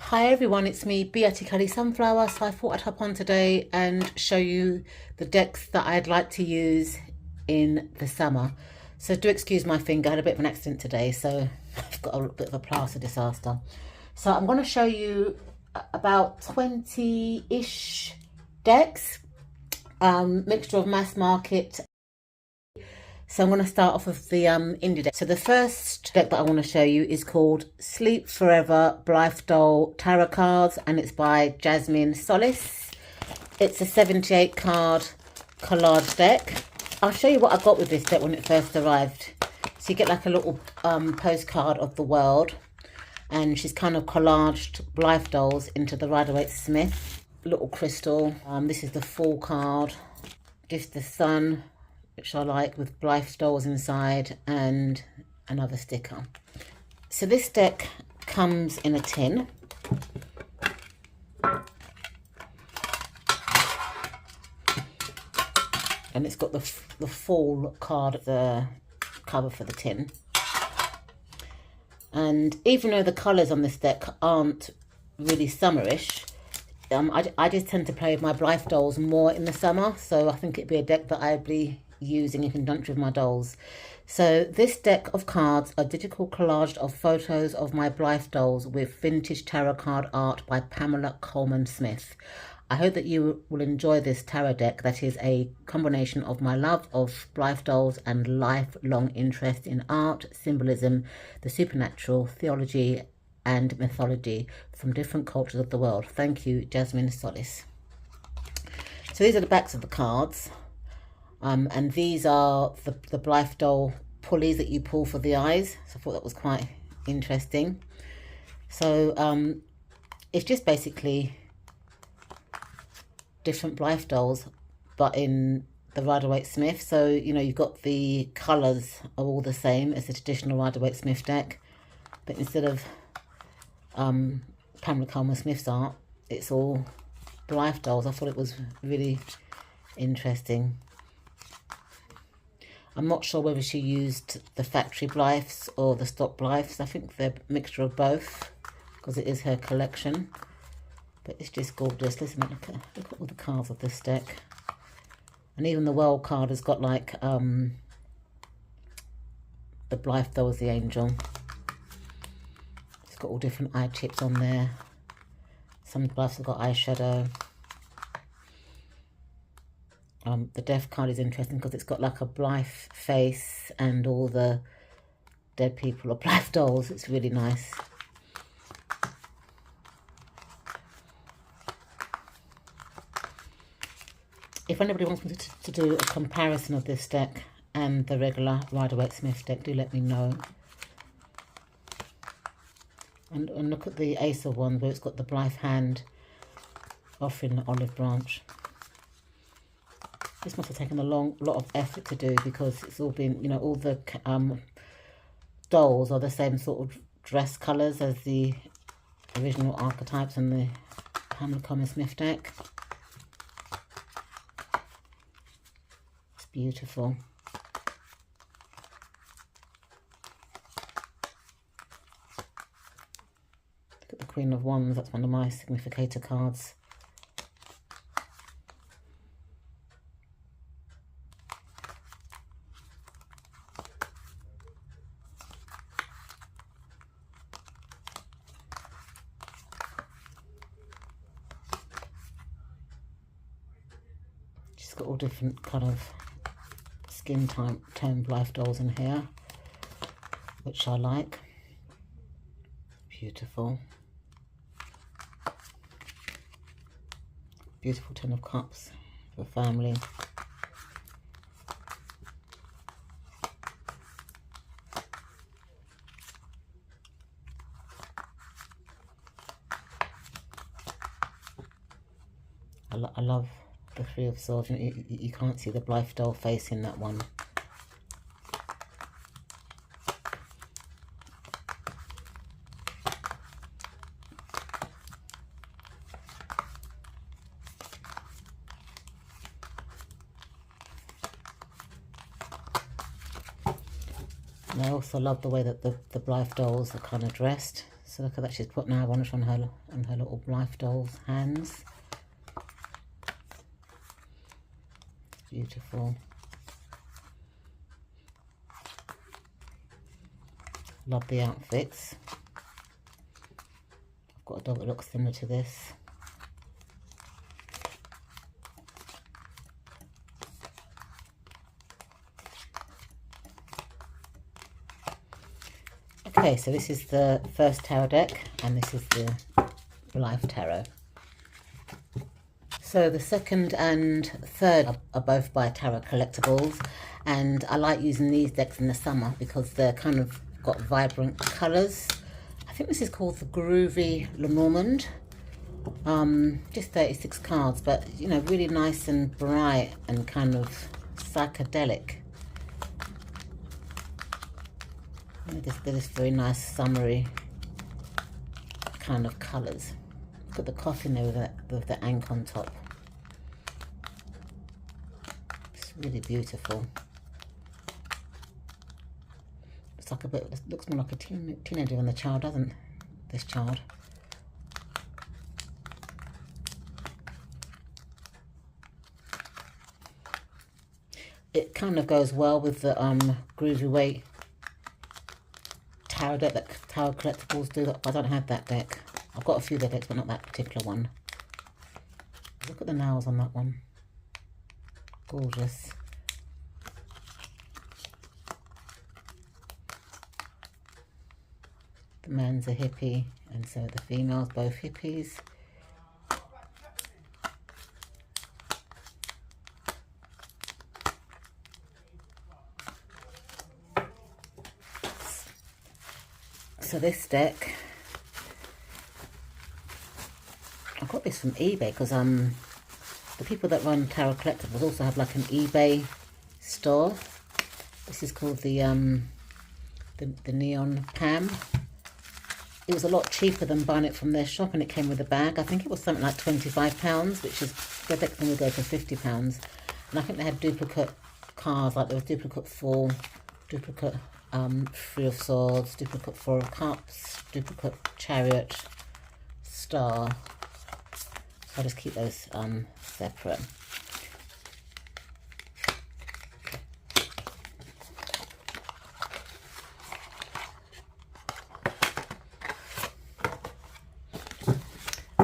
Hi everyone, it's me, Beaty Sunflower. So I thought I'd hop on today and show you the decks that I'd like to use in the summer. So do excuse my finger, I had a bit of an accident today, so I've got a bit of a plaster disaster. So I'm going to show you about 20-ish decks, mixture of mass market. So I'm going to start off with the indie deck. So the first deck that I want to show you is called Sleep Forever Blythe Tarot Cards, and it's by Jasmine Solis. It's a 78 card collage deck. I'll show you what I got with this deck when it first arrived. So you get like a little postcard of the world, and she's kind of collaged Blythe dolls into the Rider-Waite-Smith. Little crystal. This is the full card. Just the sun, which I like, with Blythe dolls inside and another sticker. So this deck comes in a tin. And it's got the full card of the cover for the tin. And even though the colours on this deck aren't really summerish, I just tend to play with my Blythe dolls more in the summer. So I think it'd be a deck that I'd be using in conjunction with my dolls. So this deck of cards are digital collage of photos of my Blythe dolls with vintage tarot card art by Pamela Coleman Smith. I hope that you will enjoy this tarot deck that is a combination of my love of Blythe dolls and lifelong interest in art, symbolism, the supernatural, theology and mythology from different cultures of the world. Thank you, Jasmine Solis. So these are the backs of the cards. And these are the Blythe doll pulleys that you pull for the eyes. So I thought that was quite interesting. So it's just basically different Blythe dolls, but in the Rider-Waite-Smith. So, you know, you've got the colours are all the same as the traditional Rider-Waite-Smith deck. But instead of Pamela Coleman Smith's art, it's all Blythe dolls. I thought it was really interesting. I'm not sure whether she used the factory Blythes or the stock Blythes. I think they're a mixture of both because it is her collection. But it's just gorgeous. Listen, look at all the cards of this deck. And even the world card has got like the Blythe doll as the angel. It's got all different eye chips on there. Some Blythes have got eyeshadow. The death card is interesting because it's got like a Blythe face and all the dead people are Blythe dolls. It's really nice. If anybody wants me to do a comparison of this deck and the regular Rider-Waite-Smith deck, do let me know. And look at the Ace of Wands where it's got the Blythe hand offering the olive branch. This must have taken a lot of effort to do because it's all been, you know, all the dolls are the same sort of dress colours as the original archetypes in the Pamela Coleman Smith deck. It's beautiful. Look at the Queen of Wands, that's one of my significator cards. She's got all different kind of skin tone Blythe dolls in here, which I like. Beautiful. Beautiful Ten of Cups for family. I love the Three of Swords. You can't see the Blythe doll face in that one. And I also love the way that the Blythe dolls are kind of dressed. So look at that, she's put now one on her little life doll's hands. Beautiful. Love the outfits. I've got a dog that looks similar to this. Okay, so this is the first tarot deck, and this is the Life Tarot. So the second and third are both by Tarot Collectibles, and I like using these decks in the summer because they're kind of got vibrant colours. I think this is called the Groovy Lenormand. Just 36 cards, but you know, really nice and bright and kind of psychedelic. They're just very nice summery kind of colours. Got the coffin there with the ink on top. It's really beautiful. It's like a bit. It looks more like a teenager than the child, doesn't this child? It kind of goes well with the Groovy weight tarot deck that Tarot Collectibles do. I don't have that deck. I've got a few of their decks, but not that particular one. Look at the nails on that one. Gorgeous. The man's a hippie, and so the females, both hippies. So this deck, I got this from eBay because the people that run Tarot Collectibles also have like an eBay store. This is called the Neon Pam. It was a lot cheaper than buying it from their shop, and it came with a bag. I think it was something like £25, which is the deck thing would go for £50. And I think they had duplicate cards, like there was duplicate 4, duplicate 3 of Swords, duplicate 4 of Cups, duplicate Chariot, Star. So I'll just keep those separate.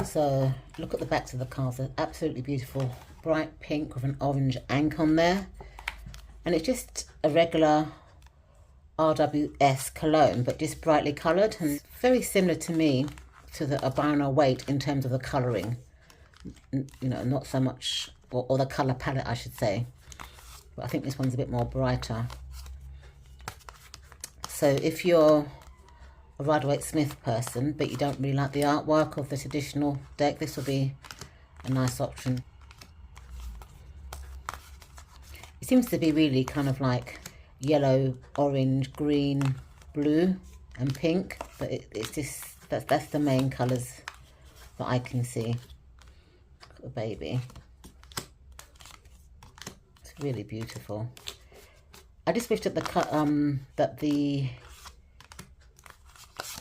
So look at the backs of the cards. They're absolutely beautiful, bright pink with an orange ink on there, and it's just a regular RWS cologne, but just brightly coloured, and very similar to me to the Urbana Weight in terms of the colouring. You know, not so much, or the colour palette I should say, but I think this one's a bit more brighter. So if you're a Rider-Waite-Smith person but you don't really like the artwork of the traditional deck, this will be a nice option. It seems to be really kind of like yellow, orange, green, blue and pink, but it's just that's the main colours that I can see. Look at the baby, it's really beautiful. I just wish that the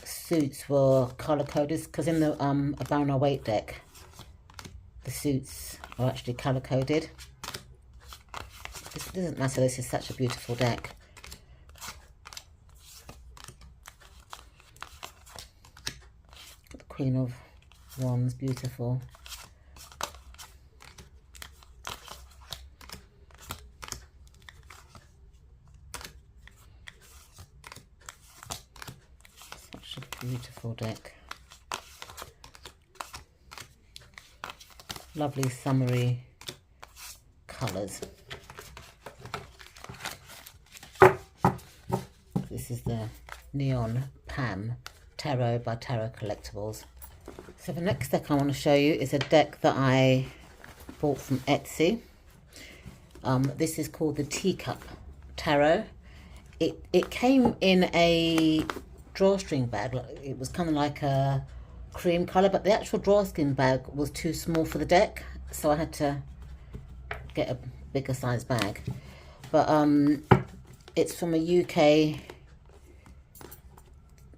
suits were colour coded, because in the Urbana Weight deck the suits are actually colour coded. This doesn't matter, this is such a beautiful deck. Got the Queen of Wands, beautiful. Such a beautiful deck. Lovely summery colours. This is the Neon Pam Tarot by Tarot Collectibles. So the next deck I want to show you is a deck that I bought from Etsy. This is called the Teacup Tarot. It came in a drawstring bag. It was kind of like a cream colour, but the actual drawstring bag was too small for the deck, so I had to get a bigger size bag. But it's from a UK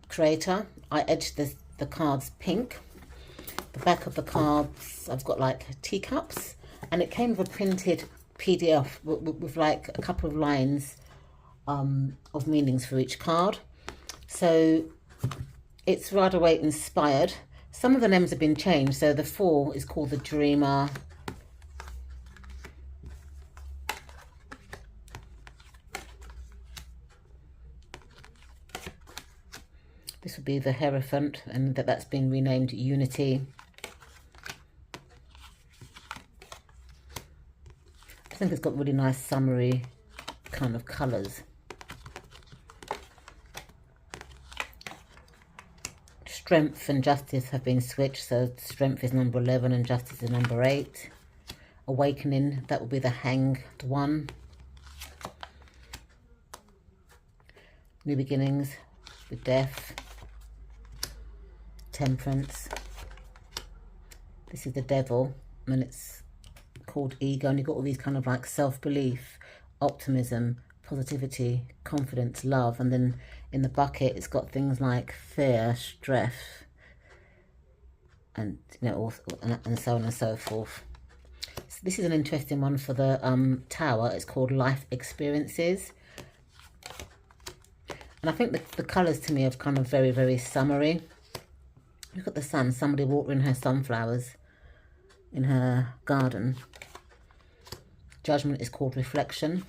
creator. I edged the cards pink. The back of the cards, I've got like teacups, and it came with a printed PDF with like a couple of lines of meanings for each card. So it's Rider-Waite inspired. Some of the names have been changed. So the 4 is called the Dreamer. This would be the Hierophant, and that's been renamed Unity. I think it's got really nice summery kind of colours. Strength and Justice have been switched, so Strength is number 11 and Justice is number 8. Awakening, that will be the Hanged one. New Beginnings, the Death. Temperance. This is the Devil, and it's called Ego, and you've got all these kind of like self-belief, optimism, positivity, confidence, love, and then in the bucket it's got things like fear, stress, and you know, and so on and so forth. So this is an interesting one for the Tower. It's called Life Experiences, and I think the colours to me are kind of very, very summery. Look at the sun, somebody watering her sunflowers in her garden. Judgment is called Reflection.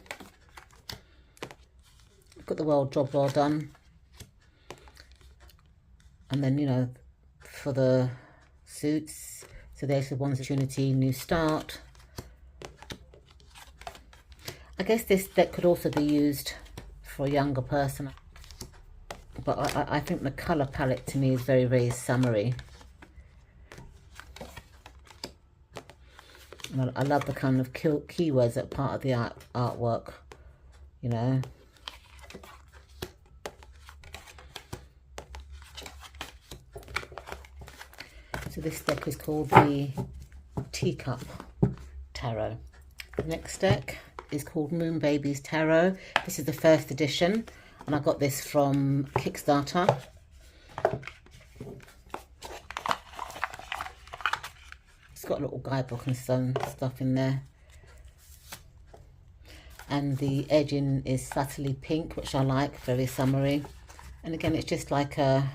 Look at the world, job well done. And then, you know, for the suits, so there's the one opportunity, new start. I guess this deck could also be used for a younger person, but I think the colour palette to me is very, very summery. And I love the kind of keywords that are part of the artwork, you know. So this deck is called the Teacup Tarot. The next deck is called Moonbaby Tarot. This is the first edition, and I got this from Kickstarter. It's got a little guidebook and some stuff in there. And the edging is subtly pink, which I like, very summery. And again, it's just like a...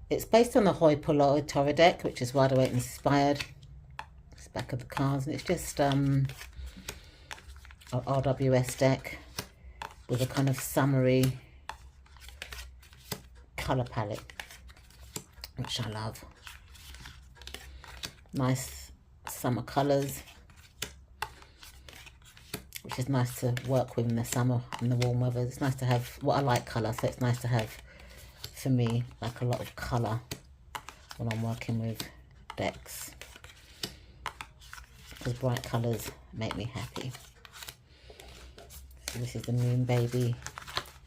It's based on the Moonbaby Tarot deck, which is Rider-Waite inspired. It's the back of the cards, and it's just an RWS deck with a kind of summery colour palette, which I love. Nice summer colours, which is nice to work with in the summer, in the warm weather. It's nice to have, well, I like colour, so it's nice to have, for me, like a lot of colour when I'm working with decks, because bright colours make me happy. So this is the Moonbaby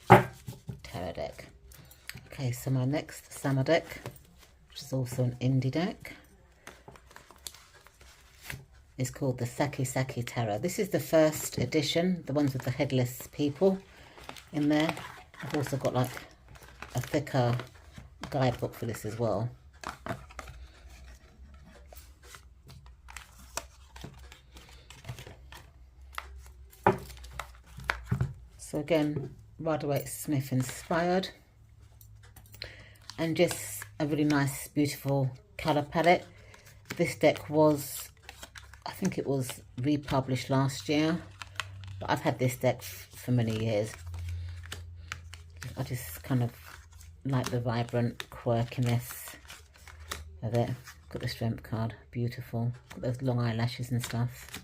Tarot deck. Okay, so my next summer deck, which is also an indie deck, is called the Sakki Tarot. This is the first edition, the ones with the headless people in there. I've also got like a thicker guidebook for this as well. So again, Rider-Waite Smith inspired, and just a really nice, beautiful colour palette. This deck was, I think it was republished last year, but I've had this deck for many years. I just kind of like the vibrant quirkiness of it. Got the Strength card, beautiful. Got those long eyelashes and stuff.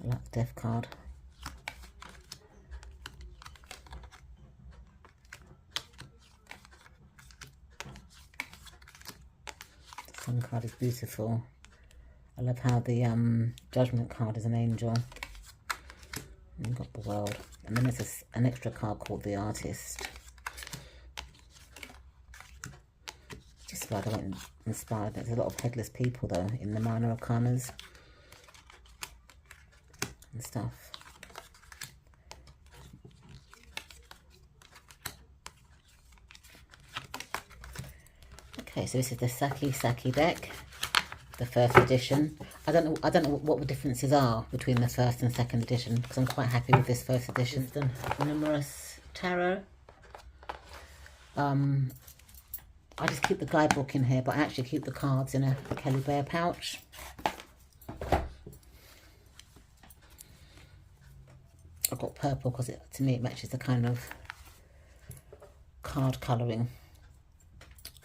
I like the Death card. The Sun card is beautiful. I love how the Judgment card is an angel. And you've got the World. And then there's an extra card called the Artist. Just why I went inspired. There's a lot of headless people though in the minor arcanas and stuff. Okay, so this is the Sakki deck, the first edition. I don't know what the differences are between the first and second edition, because I'm quite happy with this first edition. It's the Numinous Tarot. I just keep the guidebook in here, but I actually keep the cards in a Kelly Bear pouch. I've got purple because to me it matches the kind of card colouring.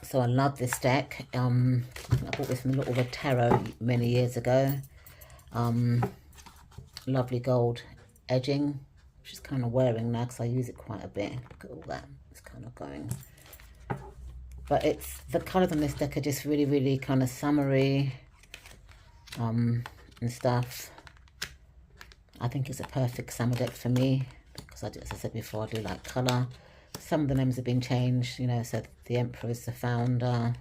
So I love this deck. I bought this from Little Red Tarot many years ago. Lovely gold edging, which is kind of wearing now because I use it quite a bit. Look at all that, it's kind of going. But it's, the colours on this deck are just really, really kind of summery and stuff. I think it's a perfect summer deck for me because, as I said before, I do like colour. Some of the names have been changed, you know, so the Emperor is the founder,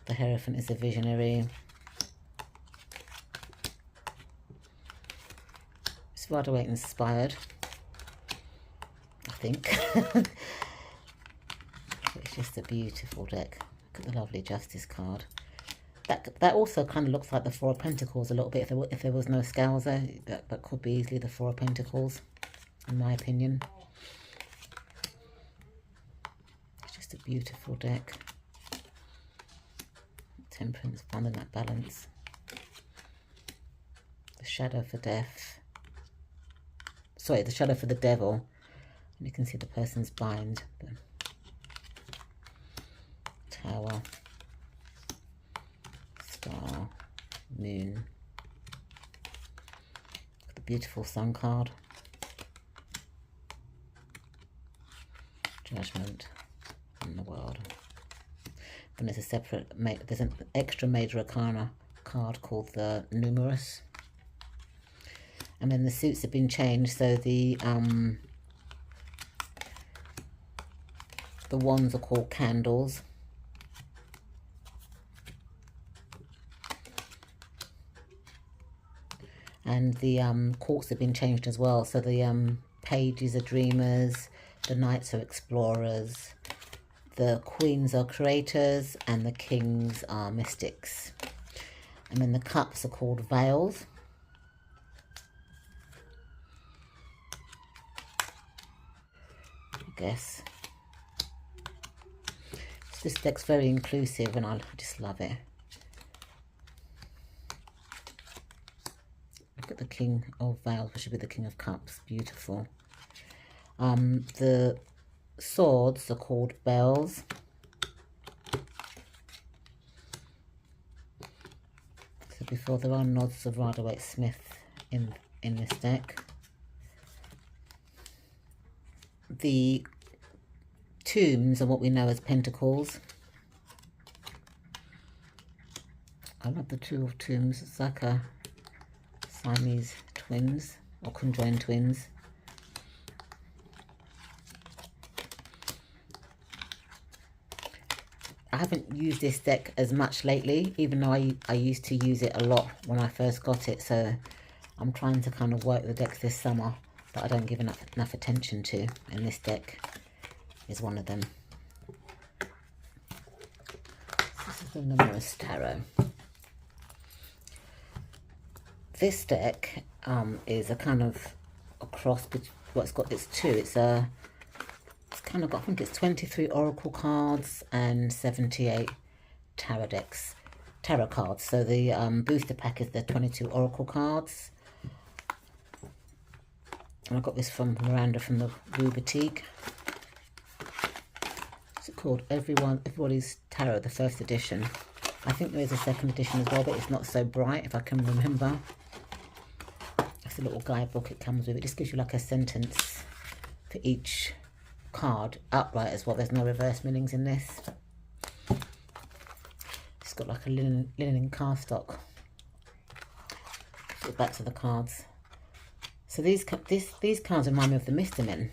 the Hierophant is the visionary. It's Rider Waite inspired, I think. It's just a beautiful deck. Look at the lovely Justice card. That also kind of looks like the Four of Pentacles a little bit. If there was no scales there, that could be easily the Four of Pentacles, in my opinion. It's just a beautiful deck. Temperance, finding that balance. The Shadow for Death. Sorry, the Shadow for the Devil. And you can see the person's bind. Tower, Star, Moon, the beautiful Sun card, Judgment, and the World. Then there's a separate, there's an extra major arcana card called the Numerous. And then the suits have been changed, so the wands are called Candles. And the courts have been changed as well. So the pages are dreamers, the knights are explorers, the queens are creators, and the kings are mystics. And then the cups are called veils. I guess. So this deck's very inclusive and I just love it. Look at the King of Veils, which should be the King of Cups. Beautiful. The swords are called bells. So before, there are nods of Rider Waite Smith in this deck. The tombs are what we know as pentacles. I love the Two of Tombs. It's like a Siamese twins or conjoined twins. I haven't used this deck as much lately, even though I used to use it a lot when I first got it. So I'm trying to kind of work the decks this summer that I don't give enough attention to, and this deck is one of them. This is the Numinous Tarot. This deck is a kind of a cross, well, it's two. It's kind of got, I think it's 23 oracle cards and 78 tarot cards. So the booster pack is the 22 oracle cards. And I got this from Miranda from the Woo Boutique. It's called Everybody's Tarot, the first edition. I think there is a second edition as well, but it's not so bright, if I can remember. That's a little guidebook it comes with. It just gives you like a sentence for each card outright as well. There's no reverse meanings in this. It's got like a linen cardstock. The backs of the cards. So these cards remind me of the Mr. Men.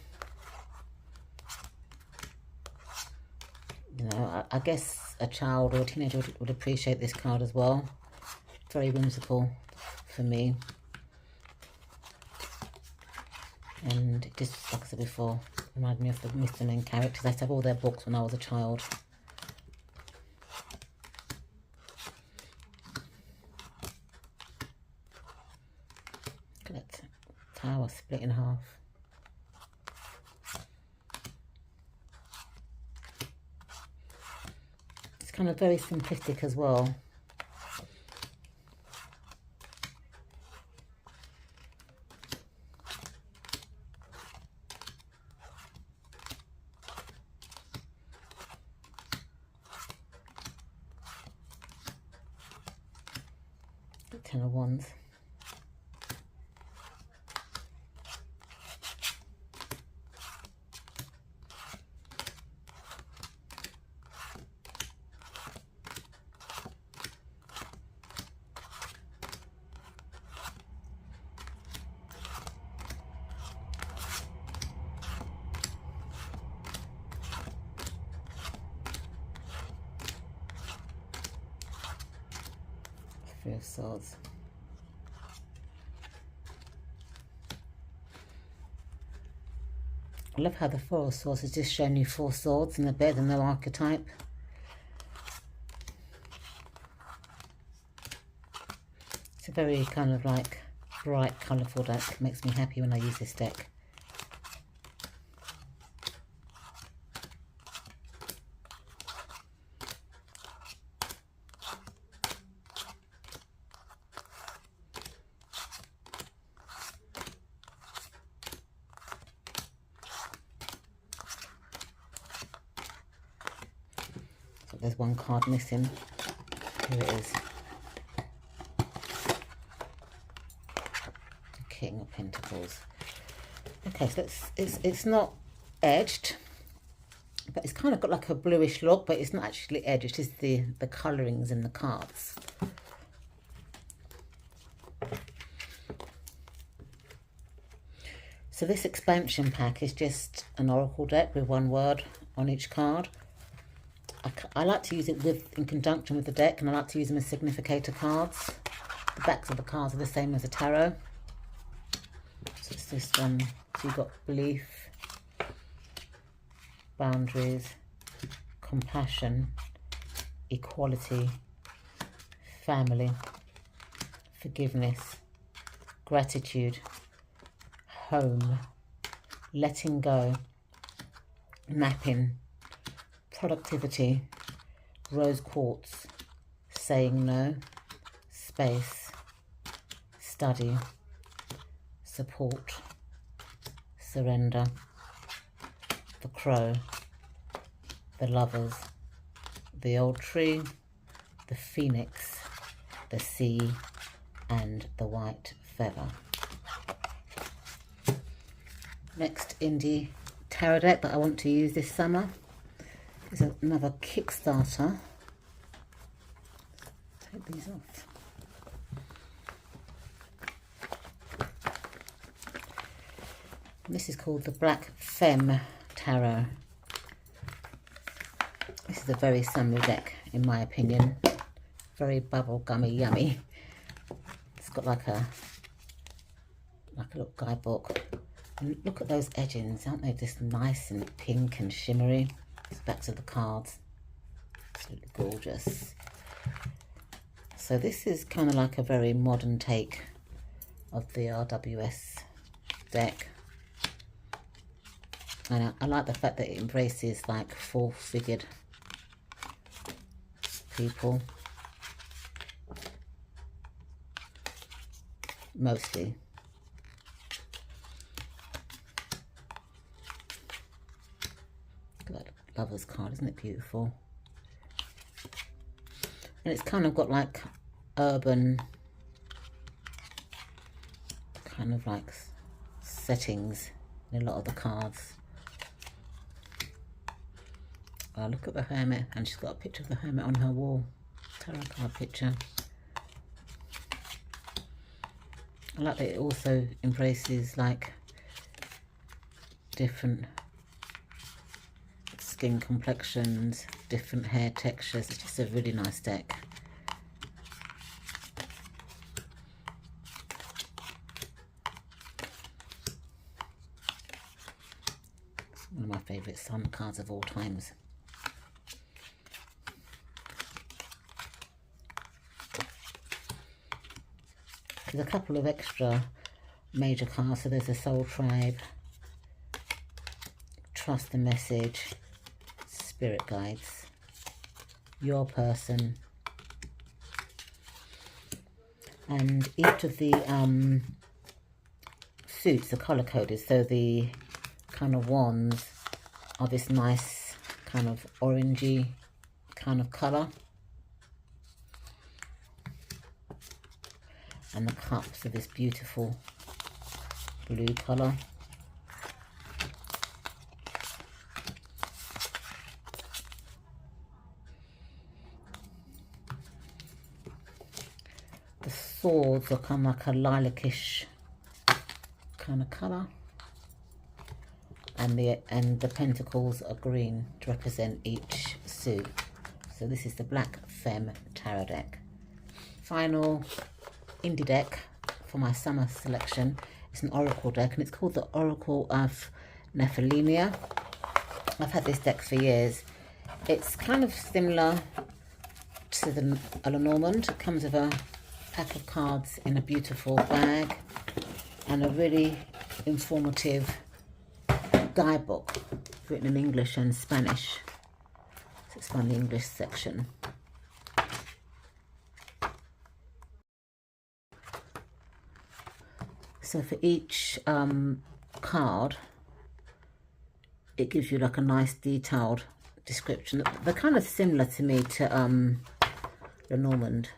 You know, I guess a child or a teenager would appreciate this card as well. Very whimsical for me. And it just, like I said before, reminded me of the Mr. Men characters. I used to have all their books when I was a child. Look at that tower split in half. It's kind of very simplistic as well. Ten of Wands. Three of Swords. I love how the Four of Swords is just showing you 4 swords in the bed and no archetype. It's a very kind of like bright, colourful deck. It makes me happy when I use this deck. There's one card missing. Here it is. The King of Pentacles. Okay, so it's not edged, but it's kind of got like a bluish look, but it's not actually edged. It's just the colourings in the cards. So this expansion pack is just an oracle deck with 1 word on each card. I like to use it in conjunction with the deck, and I like to use them as significator cards. The backs of the cards are the same as a tarot. So it's this one. So you've got belief, boundaries, compassion, equality, family, forgiveness, gratitude, home, letting go, napping, productivity, rose quartz, saying no, space, study, support, surrender, the Crow, the Lovers, the Old Tree, the Phoenix, the Sea, and the White Feather. Next indie tarot deck that I want to use this summer is another Kickstarter. Take these off. This is called the Black Femme Tarot. This is a very summery deck, in my opinion. Very bubblegummy, yummy. It's got like a little guidebook. And look at those edgings, aren't they just nice and pink and shimmery? It's backs of the cards. Absolutely gorgeous. So this is kind of like a very modern take of the RWS deck. And I like the fact that it embraces like 4-figured people. Mostly. Look at that Lover's card, isn't it beautiful? And it's kind of got like urban kind of like settings in a lot of the cards. Oh, look at the Hermit, and she's got a picture of the Hermit on her wall. Tarot card picture. I like that it also embraces like different skin complexions, different hair textures. It's just a really nice deck. One of my favourite sun cards of all times. There's a couple of extra major cards. So there's a Soul Tribe, Trust the Message, Spirit Guides, Your Person, and each of the suits are colour coded. So the kind of wands are this nice kind of orangey kind of colour, and the cups are this beautiful blue colour. The swords are kind of like a lilac-ish kind of colour, and the pentacles are green to represent each suit. So this is the Black Femme Tarot deck. Final indie deck for my summer selection. It's an oracle deck, and it's called the Oracle of Nephalia. I've had this deck for years. It's kind of similar to the Lenormand. It comes with a pack of cards in a beautiful bag and a really informative guidebook written in English and Spanish. So it's from the English section. So for each card, it gives you like a nice detailed description. They're kind of similar to me to Lenormand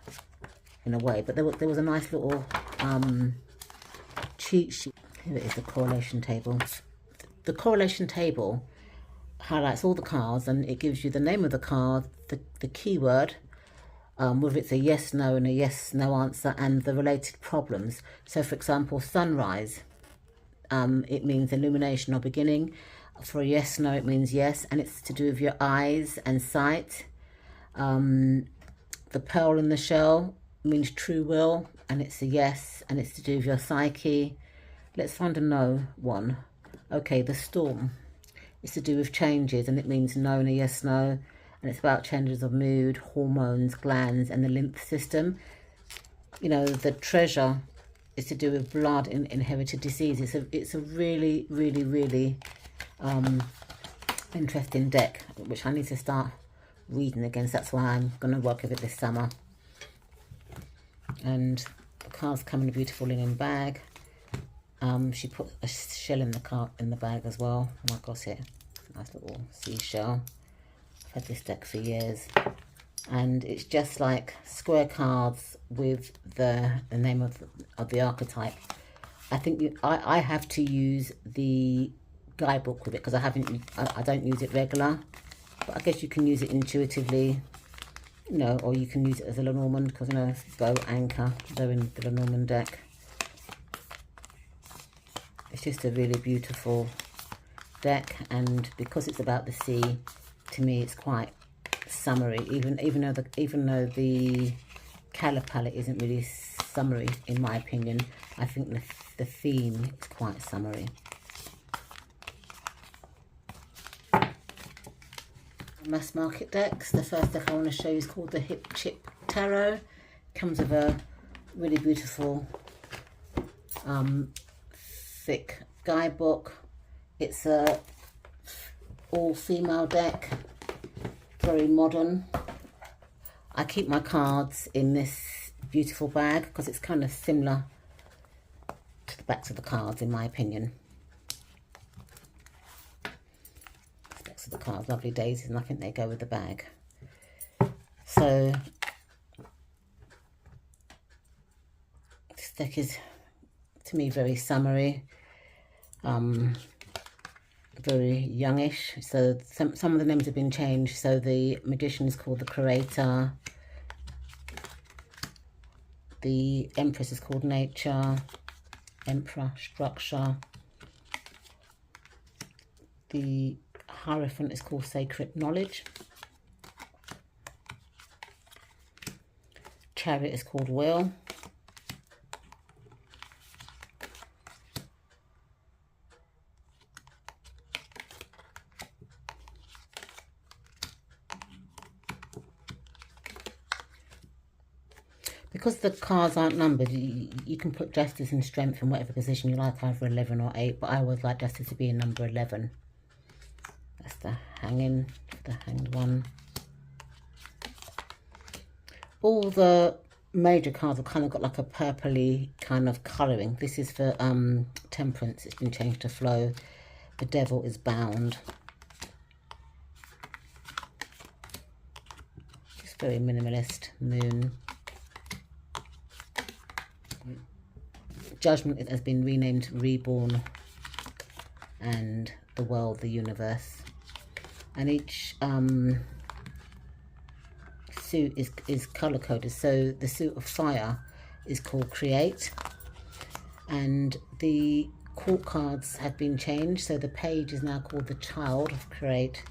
in a way, but there was a nice little cheat sheet. Here it is, the correlation table. The correlation table highlights all the cards, and it gives you the name of the card, the keyword, whether it's a yes, no, and a yes, no answer, and the related problems. So for example, sunrise, it means illumination or beginning. For a yes, no, it means yes, and it's to do with your eyes and sight. The pearl in the shell means true will, and it's a yes, and it's to do with your psyche. Let's find a no one. Okay, the storm is to do with changes, and it means no and a yes, no, and it's about changes of mood, hormones, glands, and the lymph system. You know, the treasure is to do with blood and inherited diseases. So it's a really, really, really interesting deck, which I need to start reading again. So that's why I'm going to work with it this summer. And the cards come in a beautiful linen bag. She put a shell in the bag as well. Oh my gosh, it nice little seashell. I've had this deck for years, and it's just like square cards with the name of the archetype. I think I have to use the guidebook with it because I don't use it regular, but I guess you can use it intuitively, you know, or you can use it as a Lenormand, because, you know, bow, anchor, they're in the Lenormand deck. It's just a really beautiful deck, and because it's about the sea, to me it's quite summery, even though the colour palette isn't really summery in my opinion. I think the theme is quite summery. Mass market decks. The first deck I want to show you is called the Hipchip Tarot. It comes with a really beautiful thick guidebook. It's a all-female deck, very modern. I keep my cards in this beautiful bag because it's kind of similar to the backs of the cards in my opinion. The backs of the cards, lovely daisies, and I think they go with the bag. So this deck is, to me, very summery, very youngish. So some of the names have been changed. So the Magician is called the Creator, the Empress is called Nature, Emperor, Structure, the Hierophant is called Sacred Knowledge. Chariot is called Will. Because the cards aren't numbered, you can put Justice and Strength in whatever position you like, either 11 or 8, but I always like Justice to be in number 11. That's the Hanging, the Hanged One. All the major cards have kind of got like a purpley kind of colouring. This is for Temperance, it's been changed to Flow. The Devil is Bound. Just very minimalist. Moon. Judgment has been renamed Reborn, and the World, the Universe. And each suit is colour coded. So the suit of Fire is called Create, and the court cards have been changed. So the Page is now called the Child of Create.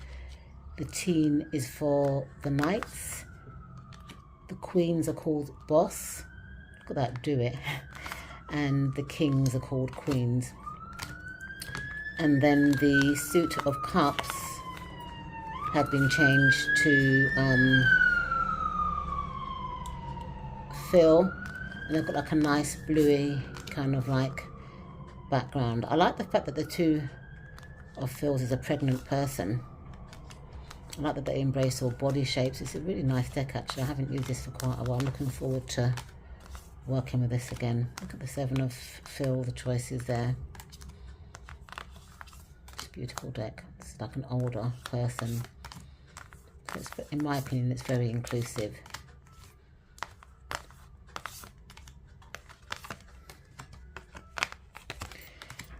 The Teen is for the Knights. The Queens are called Boss. Look at that, do it. And the Kings are called Queens. And then the Suit of Cups have been changed to Phil, and they've got like a nice bluey kind of like background. I like the fact that the two of Phil's is a pregnant person. I like that they embrace all body shapes. It's a really nice deck actually. I haven't used this for quite a while. I'm looking forward to working with this again. Look at the Seven of Phil, the choices there. It's a beautiful deck. It's like an older person. So it's, in my opinion, it's very inclusive.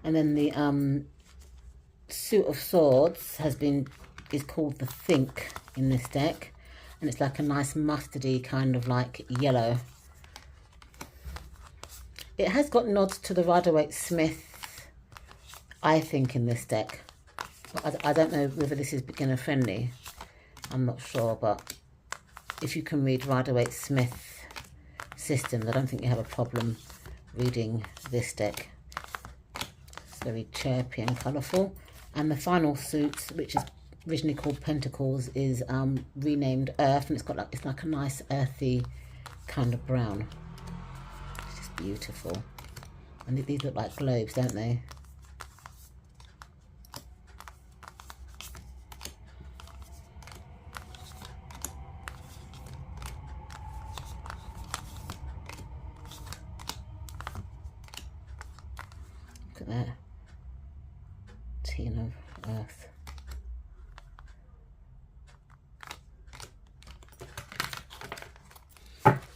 And then the Suit of Swords is called the Think in this deck, and it's like a nice mustardy kind of like yellow. It has got nods to the Rider-Waite-Smith, I think, in this deck. I don't know whether this is beginner friendly. I'm not sure, but if you can read Rider-Waite-Smith systems, I don't think you have a problem reading this deck. It's very chirpy and colourful. And the final suit, which is originally called Pentacles, is renamed Earth, and it's like a nice earthy kind of brown. It's just beautiful. And these look like globes, don't they? Look at that. Teen of Earth.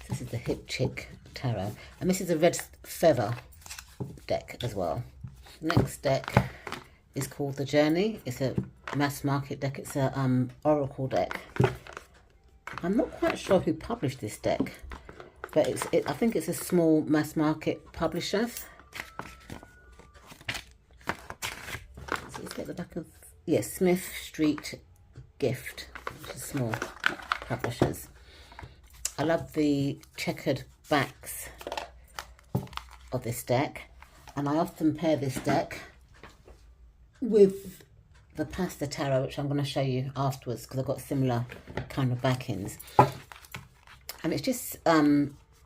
This is the Hipchip Tarot, and this is a red feather deck as well. Next deck is called The Journey. It's a mass market deck. It's a oracle deck. I'm not quite sure who published this deck, but I think it's a small mass market publisher. So let's get the back of, yes, Smith Street Gift, which is small publishers. I love the checkered backs of this deck, and I often pair this deck with the Pasto Tarot, which I'm going to show you afterwards because I've got similar kind of backings. And it's just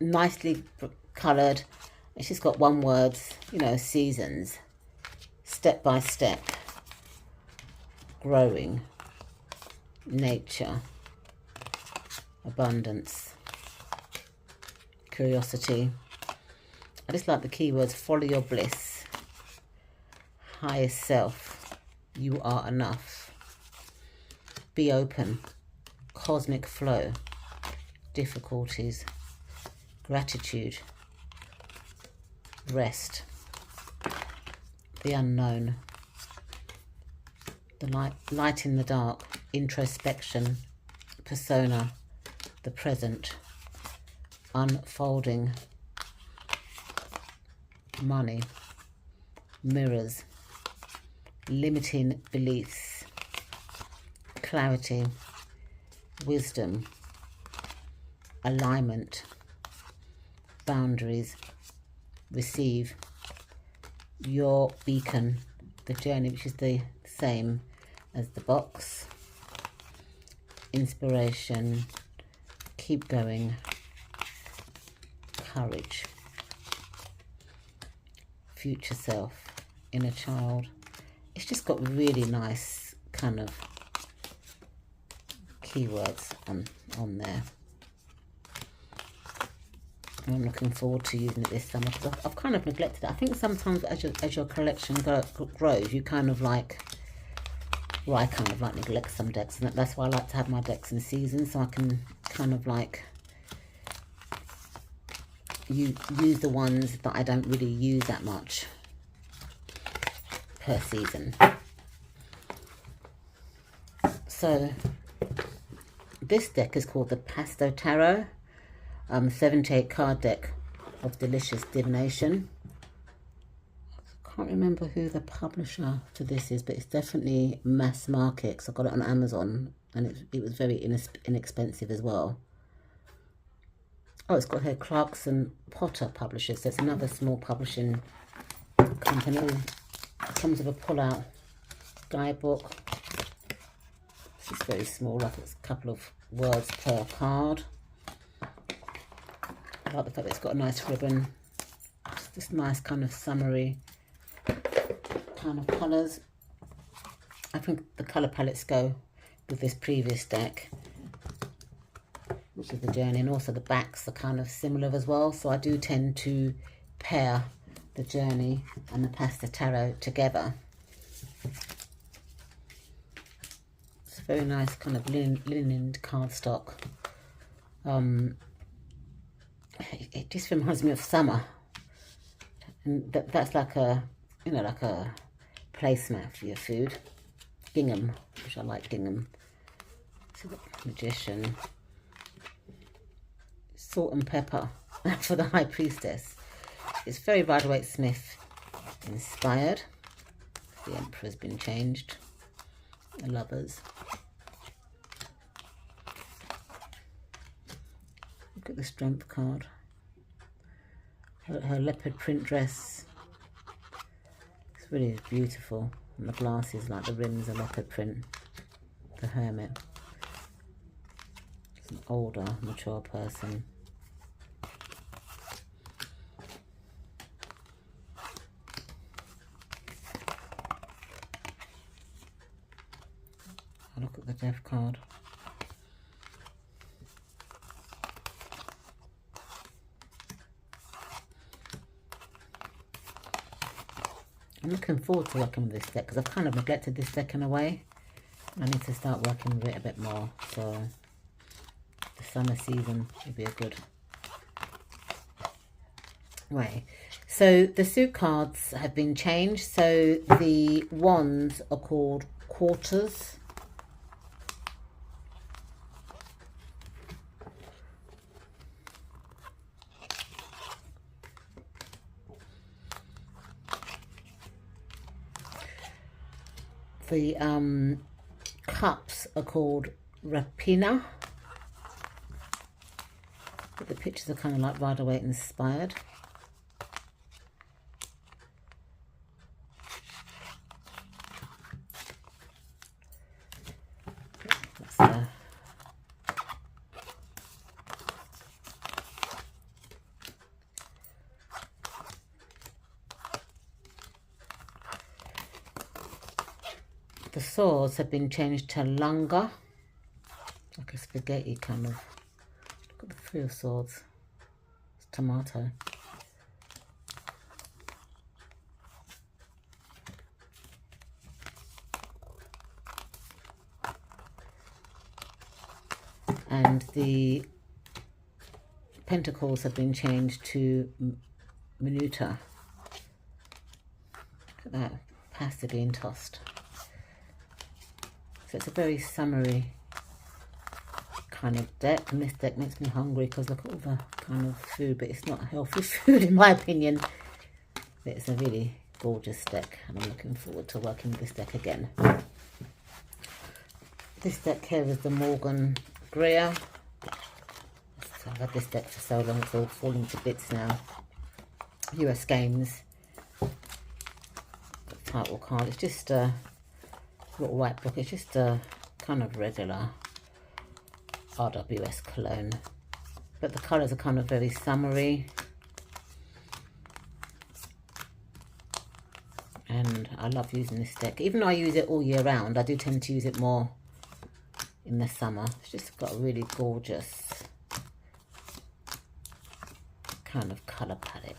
nicely coloured. It's just got one words, you know, seasons, step by step, growing, nature, abundance, curiosity. I just like the keywords: follow your bliss, highest self, you are enough, be open, cosmic flow, difficulties, gratitude, rest, the unknown, the light in the dark, introspection, persona, the present, unfolding, money, mirrors, limiting beliefs, clarity, wisdom, alignment, boundaries, receive, your beacon, the journey, which is the same as the box, inspiration, keep going, courage, future self, inner child. It's just got really nice kind of keywords on there. I'm looking forward to using it this summer because I've kind of neglected it. I think sometimes as your collection grows, you kind of like, well, I kind of like neglect some decks, and that's why I like to have my decks in season, so I can kind of like use the ones that I don't really use that much per season. So this deck is called the Pasto Tarot, 78 card deck of delicious divination. I can't remember who the publisher for this is, but it's definitely mass market, because I got it on Amazon, and it was very inexpensive as well. Oh, it's got here Clarkson Potter Publishers, so it's another small publishing company. It comes with a pull-out guidebook. This is very small, like it's a couple of words per card. I like the fact that it's got a nice ribbon. Just this nice kind of summery kind of colours. I think the colour palettes go with this previous deck, which is the journey, and also the backs are kind of similar as well. So I do tend to pair the journey and the Pasto Tarot together. It's a very nice kind of linen cardstock. It just reminds me of summer, and that's like a, you know, like a placemat for your food. Gingham, which I like gingham. So the Magician, salt and pepper for the High Priestess. It's very Rider-Waite-Smith inspired. The Emperor's been changed. The Lovers. Look at the Strength card. Her leopard print dress. It's really beautiful. And the glasses, like the rims, are leopard print. The Hermit. It's an older, mature person. Look at the Death card. I'm looking forward to working with this deck because I've kind of neglected this deck in a way. I need to start working with it a bit more. So the summer season would be a good way. So the suit cards have been changed. So the wands are called quarters. The cups are called rapina. But the pictures are kind of like Rider-Waite inspired. That's the swords have been changed to lunga, like a spaghetti kind of. Look at the 3 of swords. It's tomato. And the pentacles have been changed to minuta. Look at that pasta being tossed. So it's a very summery kind of deck, and this deck makes me hungry because look at all the kind of food, but it's not healthy food in my opinion. But it's a really gorgeous deck, and I'm looking forward to working with this deck again. This deck here is the Morgan Greer. I've had this deck for so long, it's all falling to bits now. US Games. The title card. It's just a little white book. It's just a kind of regular RWS cologne. But the colours are kind of very summery. And I love using this deck. Even though I use it all year round, I do tend to use it more in the summer. It's just got a really gorgeous kind of colour palette.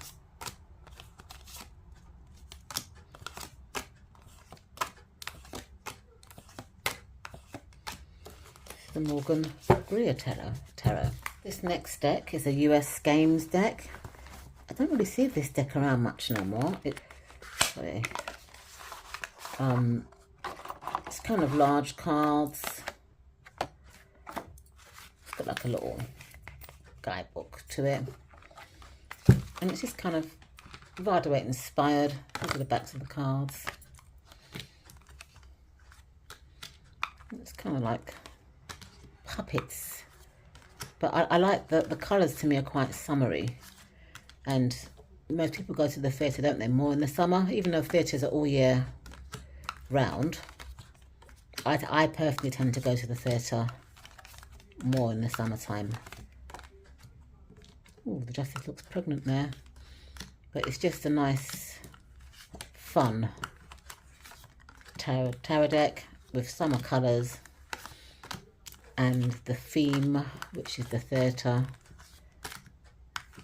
This is the Morgan Greer Tarot. This next deck is a US Games deck. I don't really see this deck around much no more. It's kind of large cards. It's got like a little guidebook to it. And it's just kind of Rider-Waite inspired. These are the backs of the cards. It's kind of like puppets. But I like the colours to me are quite summery. And most people go to the theatre, don't they, more in the summer? Even though theatres are all year round. I personally tend to go to the theatre more in the summertime. Oh, the Justice looks pregnant there. But it's just a nice, fun tarot deck with summer colours. And the theme, which is the theatre,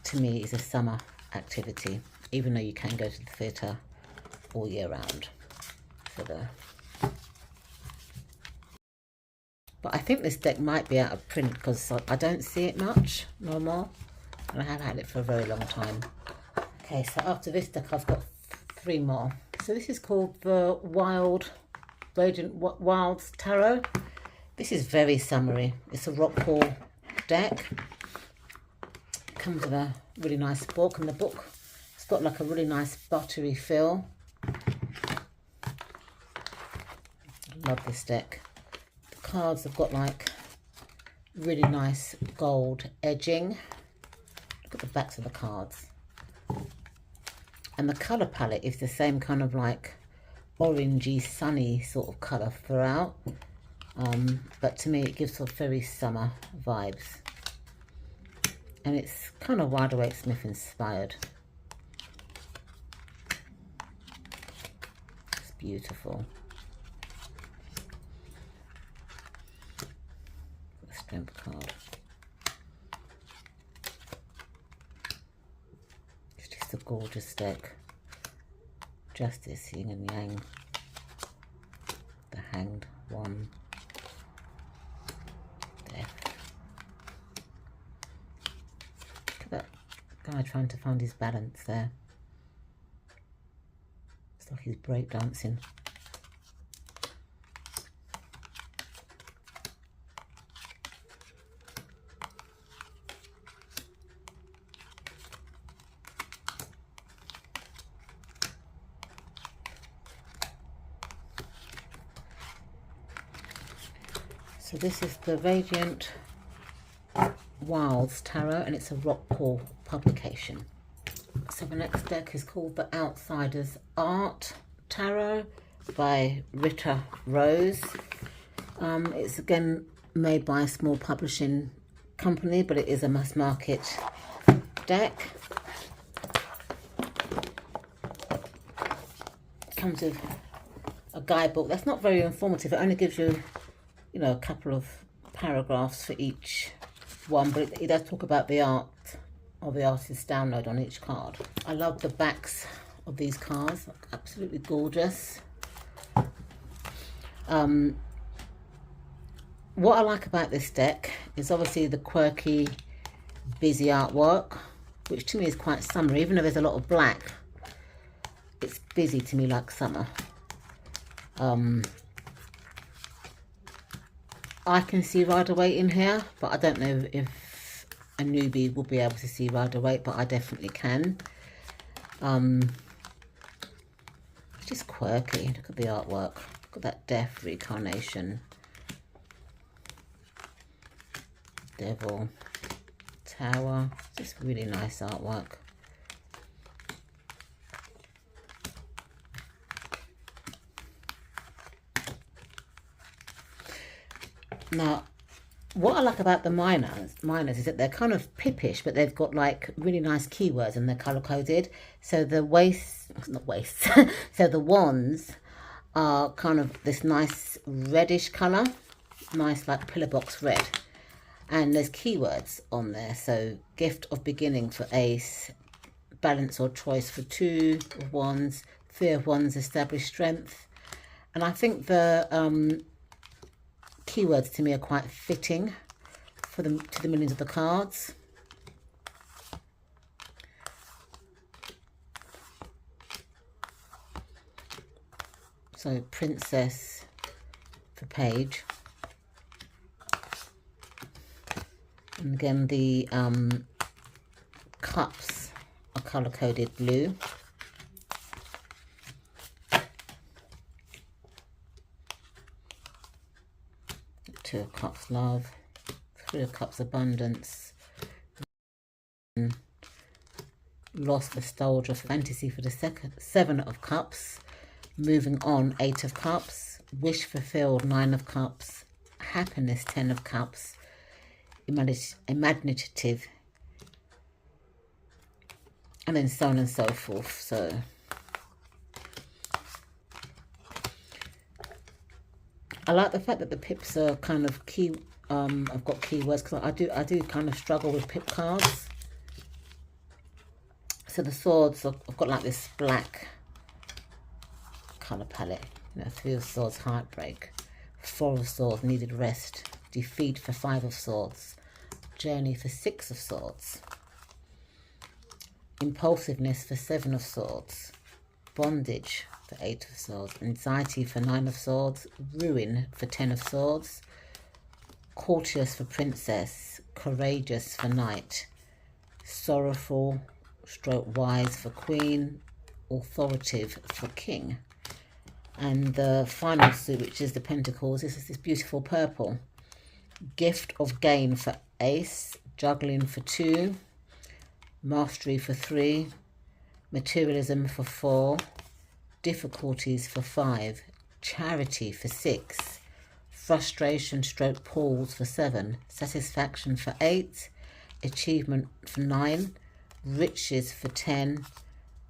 to me is a summer activity. Even though you can go to the theatre all year round. So there. But I think this deck might be out of print because I don't see it much no more. And I have had it for a very long time. Okay, so after this deck I've got 3 more. So this is called the Radiant Wilds Tarot. This is very summery. It's a rock pool deck. It comes with a really nice book, and the book it's got like a really nice buttery feel. Love this deck. The cards have got like really nice gold edging. Look at the backs of the cards. And the colour palette is the same kind of like orangey, sunny sort of colour throughout. But to me it gives a very summer vibes. And it's kind of Rider-Waite Smith inspired. It's beautiful. The Strength card. It's just a gorgeous deck. Justice, Yin and Yang. The Hanged One. Death. Look at that guy trying to find his balance there. It's like he's breakdancing. So this is the Radiant Wilds Tarot, and it's a rock pool publication. So the next deck is called the Outsiders Art Tarot by Rita Rose. It's again made by a small publishing company, but it is a mass market deck. It comes with a guidebook that's not very informative. It only gives you, you know, a couple of paragraphs for each one, but it does talk about the art or the artist's download on each card. I love the backs of these cards, absolutely gorgeous. What I like about this deck is obviously the quirky, busy artwork, which to me is quite summer. Even though there's a lot of black, it's busy to me like summer. I can see Rider-Waite in here, but I don't know if a newbie will be able to see Rider-Waite, but I definitely can. It's just quirky. Look at the artwork. Look at that death reincarnation. Devil, Tower. Just really nice artwork. Now, what I like about the minors is that they're kind of pippish, but they've got like really nice keywords and they're color coded. So the so the wands are kind of this nice reddish color, nice like pillar box red, and there's keywords on there. So gift of beginning for ace, balance or choice for 2 of wands, 3 of wands, established strength. And I think the keywords to me are quite fitting for them to the meanings of the cards. So princess for page, and again the cups are color coded blue. 2 of cups love, 3 of cups abundance, lost, nostalgia, fantasy for the 7 of cups, moving on, 8 of cups, wish fulfilled, 9 of cups, happiness, 10 of cups, imaginative, and then so on and so forth. So I like the fact that the pips are kind of key. I've got keywords because I do kind of struggle with pip cards. So the swords, I've got like this black color palette. 3 of swords, heartbreak. 4 of swords, needed rest. Defeat for 5 of swords. Journey for 6 of swords. Impulsiveness for 7 of swords. Bondage for 8 of swords. Anxiety for 9 of swords. Ruin for 10 of swords. Courteous for princess. Courageous for knight. Sorrowful / wise for queen. Authoritative for king. And the final suit, which is the pentacles, this is this beautiful purple. Gift of gain for ace. Juggling for 2. Mastery for 3. Materialism for 4. Difficulties for 5. Charity for 6. Frustration / pause for 7. Satisfaction for 8. Achievement for 9. Riches for 10.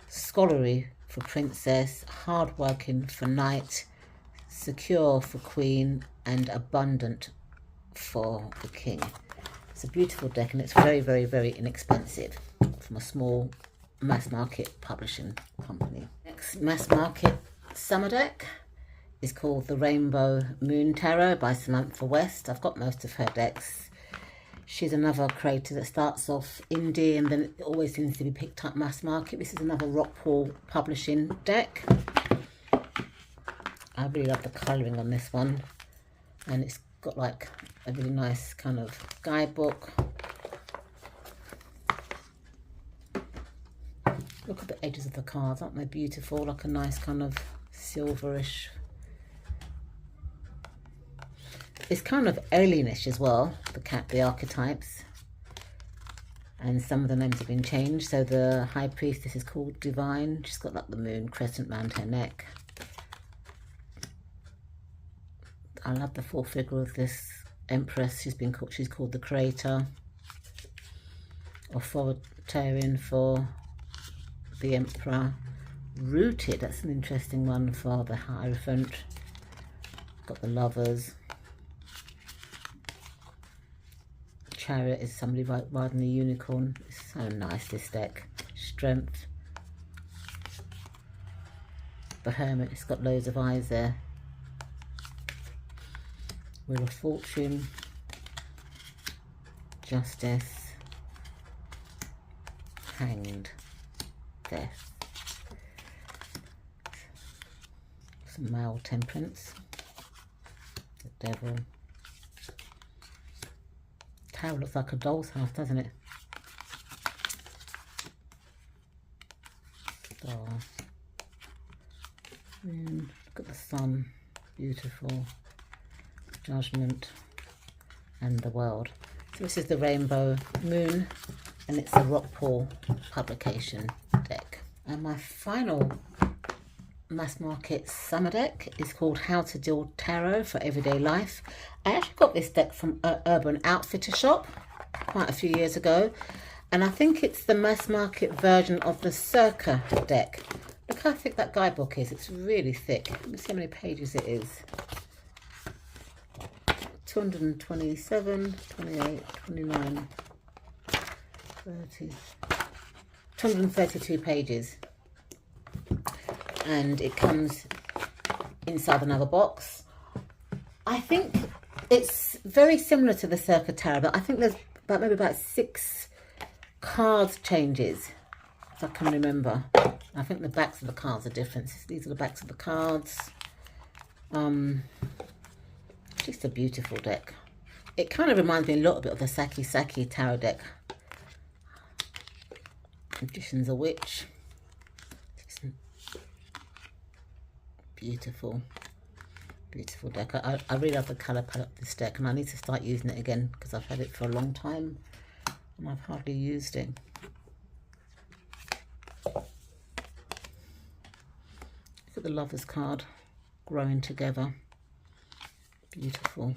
Scholarly for princess. Hardworking for knight. Secure for queen. And abundant for the king. It's a beautiful deck, and it's very, very, very inexpensive from a small mass market publishing company. Next mass market summer deck is called the Rainbow Moon Tarot by Samantha West. I've got most of her decks. She's another creator that starts off indie and then it always seems to be picked up mass market. This is another Rockpool publishing deck. I really love the colouring on this one, and it's got like a really nice kind of guidebook. Look at the edges of the cards, aren't they beautiful? Like a nice kind of silverish. It's kind of alienish as well, the archetypes. And some of the names have been changed. So the High Priestess is called Divine. She's got like the moon crescent round her neck. I love the full figure of this Empress. She's called the Creator. Authoritarian for the Emperor. Rooted, that's an interesting one for the Hierophant. Got the Lovers. Chariot is somebody riding a unicorn. It's so nice, this deck. Strength. The Hermit, it's got loads of eyes there. Wheel of Fortune. Justice. Hanged. Death. Some male temperance. The Devil. Tower looks like a doll's house, doesn't it? Star. Look at the sun. Beautiful. Judgment. And the World. It's This is the Rainbow Moon, and it's a Rockpool publication deck. And my final mass market summer deck is called How to Deal Tarot for Everyday Life. I actually got this deck from Urban Outfitter shop quite a few years ago, and I think it's the mass market version of the Sakki deck. Look how thick that guidebook is. It's really thick. Let me see how many pages it is. 227, 28, 29, 30, 232 pages. And it comes inside another box. I think it's very similar to the Teacup Tarot, but I think there's maybe about 6 cards changes, if I can remember. I think the backs of the cards are different. These are the backs of the cards. Just a beautiful deck. It kind of reminds me a little bit of the Sakki Tarot deck. Magician's a Witch. Beautiful, beautiful deck. I really love the colour palette of this deck, and I need to start using it again because I've had it for a long time and I've hardly used it. Look at the Lovers card, growing together. Beautiful.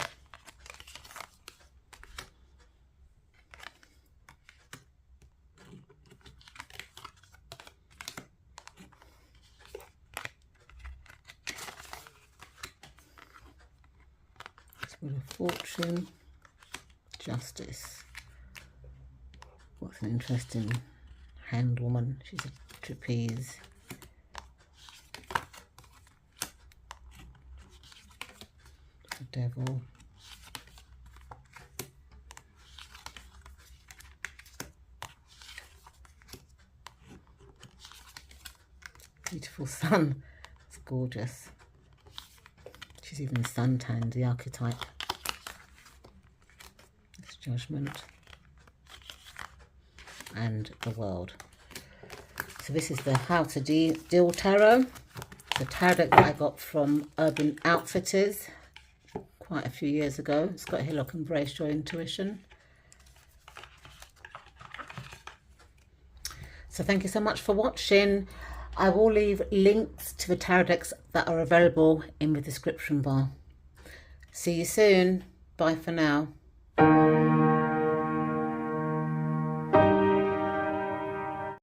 Wheel of Fortune, Justice. What's an interesting hand woman? She's a trapeze. The Devil. Beautiful sun. It's gorgeous. She's even suntanned, the archetype. It's Judgment. And the World. So this is the How to Deal Tarot. The tarot deck that I got from Urban Outfitters quite a few years ago. It's got here, look, Embrace Your Intuition. So thank you so much for watching. I will leave links to the tarot decks that are available in the description bar. See you soon. Bye for now.